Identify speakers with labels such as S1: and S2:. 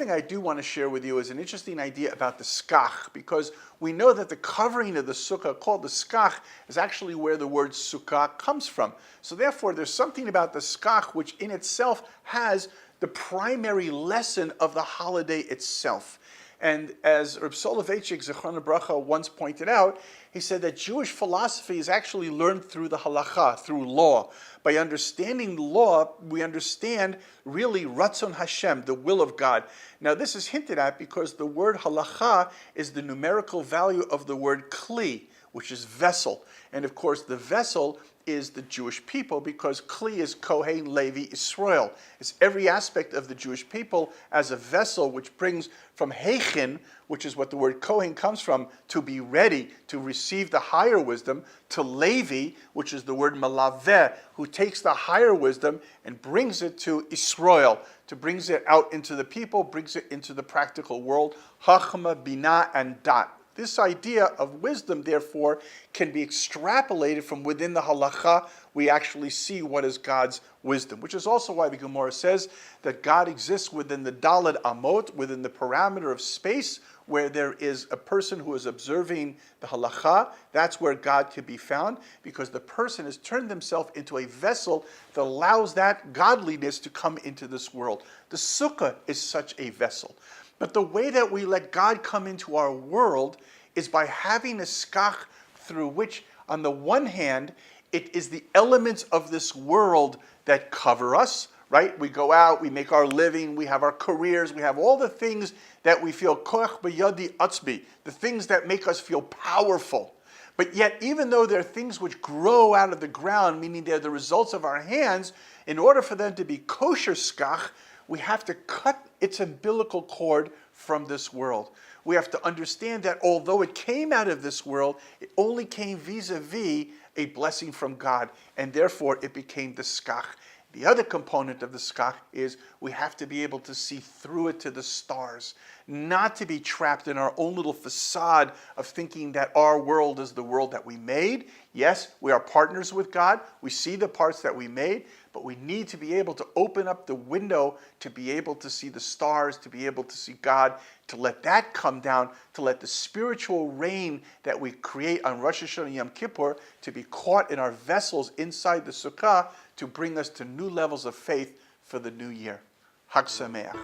S1: thing I do want to share with you is an interesting idea about the Schach, because we know that the covering of the sukkah, called the Schach, is actually where the word sukkah comes from. So therefore, there's something about the Schach which in itself has the primary lesson of the holiday itself. And as Reb Soloveitchik Zichron Bracha once pointed out, he said that Jewish philosophy is actually learned through the halacha, through law. By understanding the law, we understand really Ratzon Hashem, the will of God. Now this is hinted at because the word halacha is the numerical value of the word kli, which is vessel. And of course the vessel is the Jewish people, because Kli is Kohen, Levi, Israel. It's every aspect of the Jewish people as a vessel which brings from Heichin, which is what the word Kohen comes from, to be ready to receive the higher wisdom, to Levi, which is the word Malaveh, who takes the higher wisdom and brings it to Israel, to brings it out into the people, brings it into the practical world, Chachma, Binah, and Dat. This idea of wisdom, therefore, can be extrapolated from within the halacha. We actually see what is God's wisdom, which is also why the Gemara says that God exists within the Daled Amot, within the parameter of space, where there is a person who is observing the halacha. That's where God can be found, because the person has turned himself into a vessel that allows that godliness to come into this world. The sukkah is such a vessel. But the way that we let God come into our world is by having a schach through which, on the one hand, it is the elements of this world that cover us, right? We go out, we make our living, we have our careers, we have all the things that we feel koach b'yadi atzbi, the things that make us feel powerful. But yet, even though they're things which grow out of the ground, meaning they're the results of our hands, in order for them to be kosher schach, we have to cut its umbilical cord from this world. We have to understand that although it came out of this world, it only came vis-a-vis a blessing from God, and therefore it became the schach. The other component of the schach is we have to be able to see through it to the stars, not to be trapped in our own little facade of thinking that our world is the world that we made. Yes, we are partners with God. We see the parts that we made, but we need to be able to open up the window to be able to see the stars, to be able to see God, to let that come down, to let the spiritual rain that we create on Rosh Hashanah and Yom Kippur to be caught in our vessels inside the Sukkah to bring us to new levels of faith for the new year. Hag Sameach.